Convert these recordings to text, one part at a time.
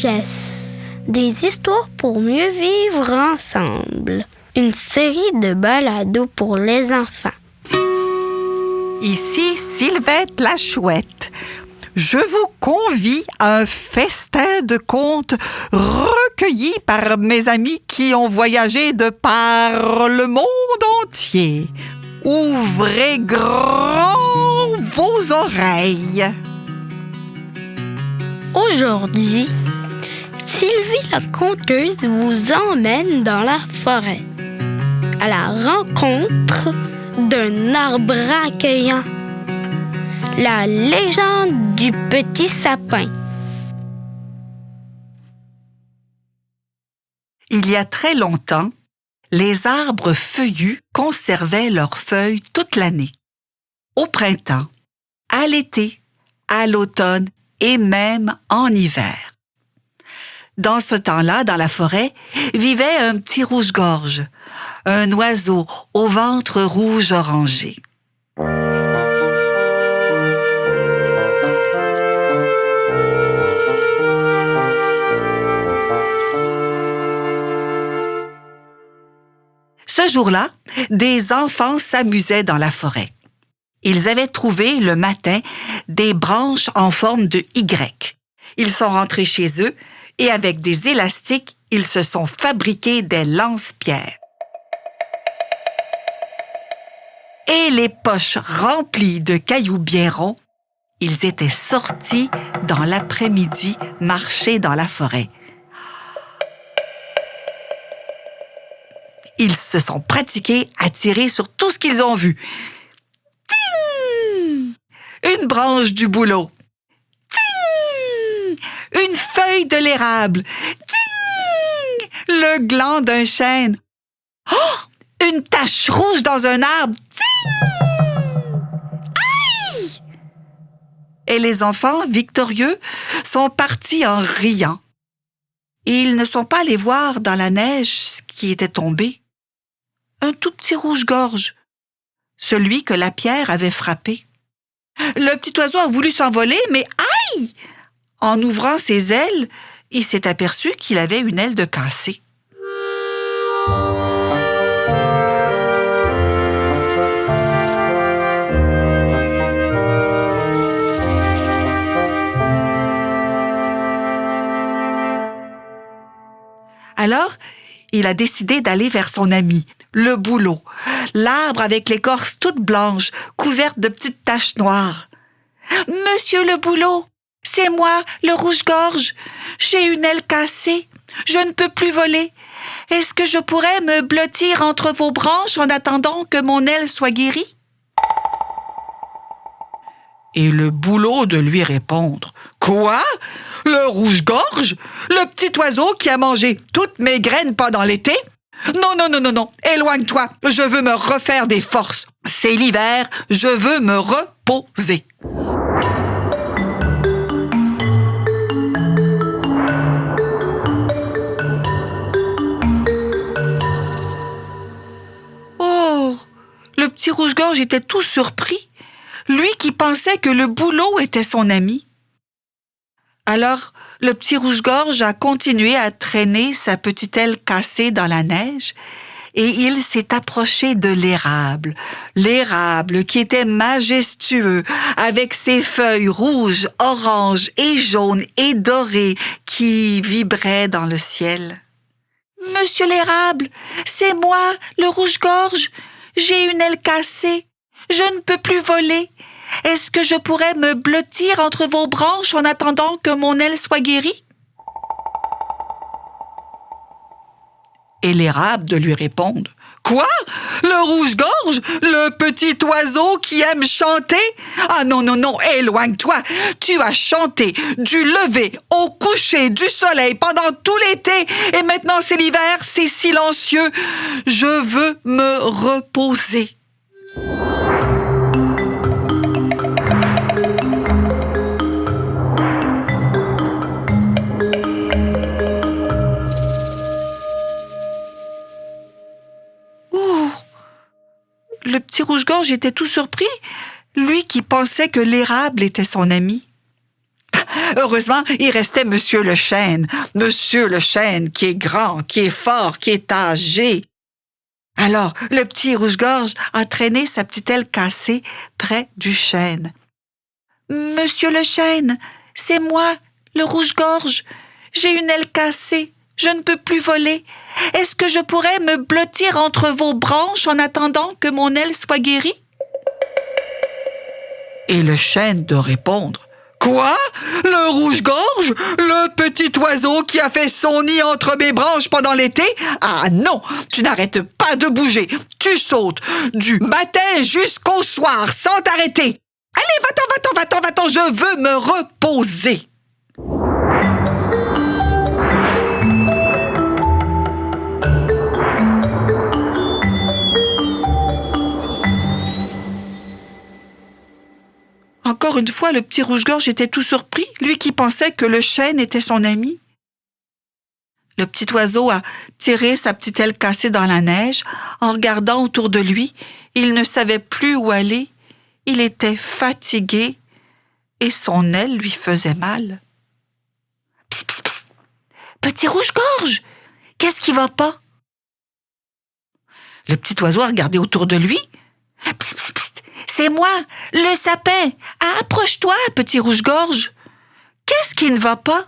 sagesse. Des histoires pour mieux vivre ensemble. Une série de balados pour les enfants. Ici Sylvette la Chouette. Je vous convie à un festin de contes recueillis par mes amis qui ont voyagé de par le monde entier. Ouvrez grand vos oreilles. Aujourd'hui, Sylvie la conteuse vous emmène dans la forêt, à la rencontre d'un arbre accueillant. La légende du petit sapin. Il y a très longtemps, les arbres feuillus conservaient leurs feuilles toute l'année. Au printemps, à l'été, à l'automne et même en hiver. Dans ce temps-là, dans la forêt, vivait un petit rouge-gorge, un oiseau au ventre rouge orangé. Ce jour-là, des enfants s'amusaient dans la forêt. Ils avaient trouvé le matin des branches en forme de Y. Ils sont rentrés chez eux et avec des élastiques, ils se sont fabriqués des lance-pierres. Et les poches remplies de cailloux bien ronds, ils étaient sortis dans l'après-midi marcher dans la forêt. Ils se sont pratiqués à tirer sur tout ce qu'ils ont vu. Ting! Une branche du bouleau. Ting! Une feuille de l'érable. Ting! Le gland d'un chêne. Oh! Une tache rouge dans un arbre. Ting! Aïe! Et les enfants, victorieux, sont partis en riant. Et ils ne sont pas allés voir dans la neige ce qui était tombé. Un tout petit rouge-gorge, celui que la pierre avait frappé. Le petit oiseau a voulu s'envoler, mais aïe! En ouvrant ses ailes, il s'est aperçu qu'il avait une aile de cassée. Alors, il a décidé d'aller vers son ami, le bouleau, l'arbre avec l'écorce toute blanche, couverte de petites taches noires. « Monsieur le bouleau, c'est moi, le rouge-gorge. J'ai une aile cassée. Je ne peux plus voler. Est-ce que je pourrais me blottir entre vos branches en attendant que mon aile soit guérie? » Et le bouleau de lui répondre. « Quoi? Le rouge-gorge? Le petit oiseau qui a mangé toutes mes graines pendant l'été? Non, éloigne-toi, je veux me refaire des forces. C'est l'hiver, je veux me reposer. » Oh, le petit rouge-gorge était tout surpris, lui qui pensait que le bouleau était son ami. Alors, le petit rouge-gorge a continué à traîner sa petite aile cassée dans la neige et il s'est approché de l'érable qui était majestueux avec ses feuilles rouges, oranges et jaunes et dorées qui vibraient dans le ciel. « Monsieur l'érable, c'est moi, le rouge-gorge. J'ai une aile cassée. Je ne peux plus voler. Est-ce que je pourrais me blottir entre vos branches en attendant que mon aile soit guérie? » Et l'érable de lui répondre. « Quoi? Le rouge-gorge? Le petit oiseau qui aime chanter? Ah non, éloigne-toi! Tu as chanté du lever au coucher du soleil pendant tout l'été et maintenant c'est l'hiver, c'est silencieux. Je veux me reposer. » Le petit rouge-gorge était tout surpris, lui qui pensait que l'érable était son ami. Heureusement, il restait Monsieur le chêne. Monsieur le chêne qui est grand, qui est fort, qui est âgé. Alors, le petit rouge-gorge a traîné sa petite aile cassée près du chêne. « Monsieur le chêne, c'est moi, le rouge-gorge. J'ai une aile cassée, je ne peux plus voler. Est-ce que je pourrais me blottir entre vos branches en attendant que mon aile soit guérie? » Et le chêne de répondre. « Quoi? Le rouge-gorge? Le petit oiseau qui a fait son nid entre mes branches pendant l'été? Ah non, tu n'arrêtes pas de bouger. Tu sautes du matin jusqu'au soir sans t'arrêter. Allez, va-t'en, je veux me reposer. » Encore une fois, le petit rouge-gorge était tout surpris, lui qui pensait que le chêne était son ami. Le petit oiseau a tiré sa petite aile cassée dans la neige. En regardant autour de lui, il ne savait plus où aller. Il était fatigué et son aile lui faisait mal. « Psst, psst, psst! Petit rouge-gorge, qu'est-ce qui va pas? » Le petit oiseau a regardé autour de lui. « Psst, psst, psst! C'est moi, le sapin. Approche-toi, petit rouge-gorge. Qu'est-ce qui ne va pas?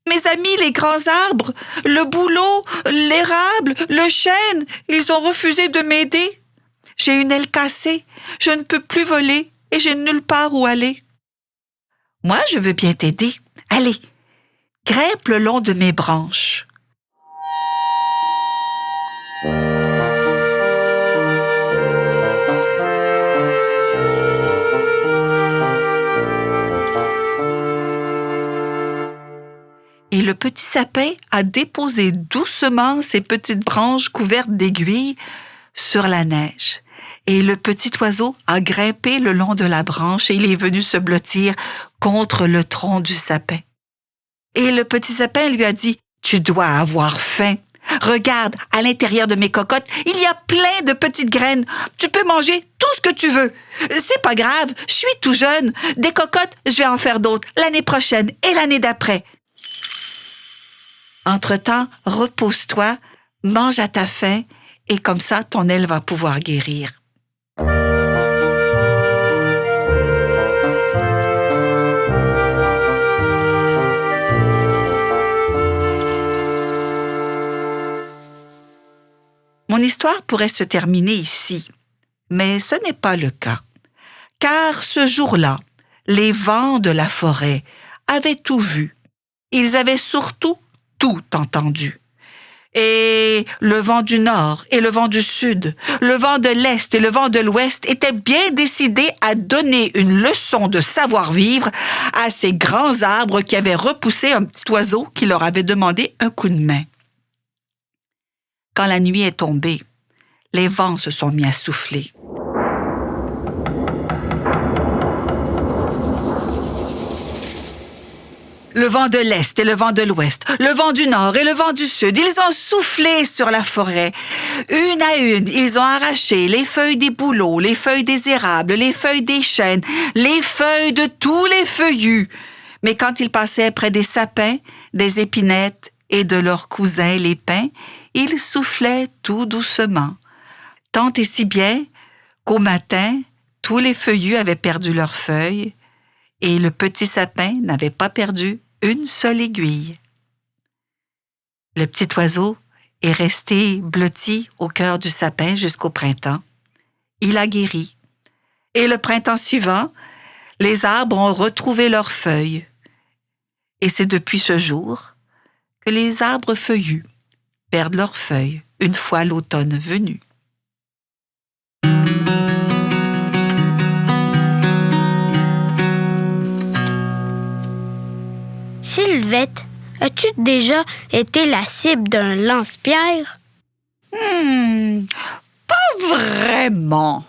Mes amis, les grands arbres, le bouleau, l'érable, le chêne, ils ont refusé de m'aider. J'ai une aile cassée, je ne peux plus voler et j'ai nulle part où aller. Moi, je veux bien t'aider. Allez, grimpe le long de mes branches. » Et le petit sapin a déposé doucement ses petites branches couvertes d'aiguilles sur la neige. Et le petit oiseau a grimpé le long de la branche et il est venu se blottir contre le tronc du sapin. Et le petit sapin lui a dit « Tu dois avoir faim. Regarde, à l'intérieur de mes cocottes, il y a plein de petites graines. Tu peux manger tout ce que tu veux. C'est pas grave, je suis tout jeune. Des cocottes, je vais en faire d'autres l'année prochaine et l'année d'après. » Entre-temps, repose-toi, mange à ta faim et comme ça, ton aile va pouvoir guérir. Mon histoire pourrait se terminer ici, mais ce n'est pas le cas. Car ce jour-là, les vents de la forêt avaient tout vu. Ils avaient surtout tout entendu. Et le vent du nord et le vent du sud, le vent de l'est et le vent de l'ouest étaient bien décidés à donner une leçon de savoir-vivre à ces grands arbres qui avaient repoussé un petit oiseau qui leur avait demandé un coup de main. Quand la nuit est tombée, les vents se sont mis à souffler. Le vent de l'Est et le vent de l'Ouest, le vent du Nord et le vent du Sud, ils ont soufflé sur la forêt. Une à une, ils ont arraché les feuilles des bouleaux, les feuilles des érables, les feuilles des chênes, les feuilles de tous les feuillus. Mais quand ils passaient près des sapins, des épinettes et de leurs cousins les pins, ils soufflaient tout doucement. Tant et si bien qu'au matin, tous les feuillus avaient perdu leurs feuilles et le petit sapin n'avait pas perdu une seule aiguille. Le petit oiseau est resté blotti au cœur du sapin jusqu'au printemps. Il a guéri. Et le printemps suivant, les arbres ont retrouvé leurs feuilles. Et c'est depuis ce jour que les arbres feuillus perdent leurs feuilles une fois l'automne venu. Sylvette, as-tu déjà été la cible d'un lance-pierre? Pas vraiment.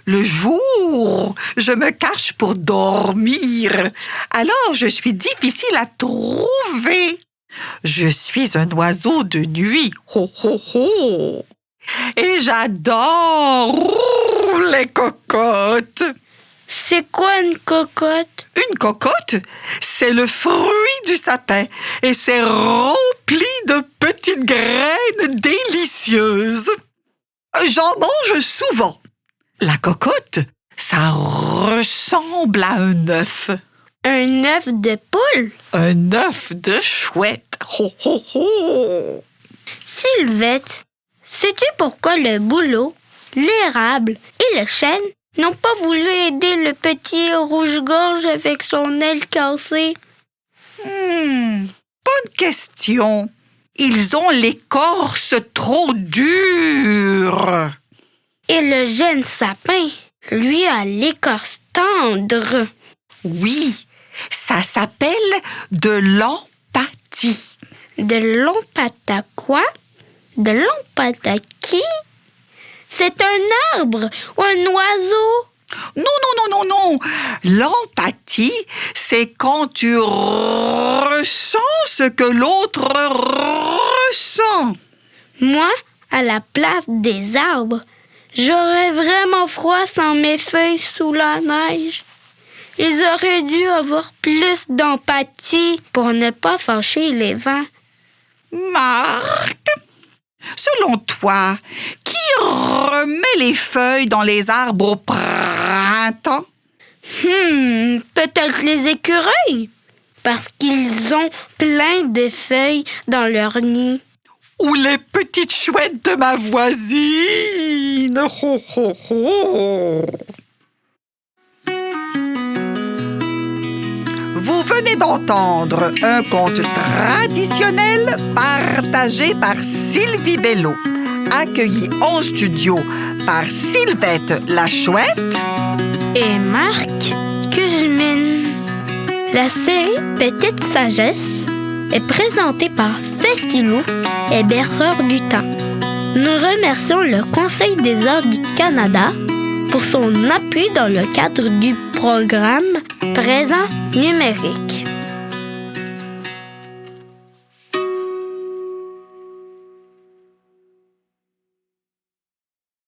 Le jour, je me cache pour dormir. Alors, je suis difficile à trouver. Je suis un oiseau de nuit. Ho, ho, ho. Et j'adore les cocottes. C'est quoi une cocotte? Une cocotte, c'est le fruit du sapin et c'est rempli de petites graines délicieuses. J'en mange souvent. La cocotte, ça ressemble à un œuf. Un œuf de poule? Un œuf de chouette. Ho, ho, ho. Sylvette, sais-tu pourquoi le bouleau, l'érable et le chêne n'ont pas voulu aider le petit rouge-gorge avec son aile cassée? Bonne question. Ils ont l'écorce trop dure. Et le jeune sapin, lui, a l'écorce tendre. Oui, ça s'appelle de l'empathie. De l'empathie à quoi? De l'empathie à qui? C'est un arbre ou un oiseau? Non. L'empathie, c'est quand tu ressens ce que l'autre ressent. Moi, à la place des arbres, j'aurais vraiment froid sans mes feuilles sous la neige. Ils auraient dû avoir plus d'empathie pour ne pas fâcher les vents. Marc, selon toi, qui remet les feuilles dans les arbres au printemps? Peut-être les écureuils, parce qu'ils ont plein de feuilles dans leur nid. Ou les petites chouettes de ma voisine. Ho, ho, ho. Vous venez d'entendre un conte traditionnel partagé par Sylvie Bello, accueilli en studio par Sylvette la Chouette Et Marc Cusmin. La série Petite Sagesse est présentée par Festilou et Berceur du Temps. Nous remercions le Conseil des arts du Canada pour son appui dans le cadre du programme Présent numérique.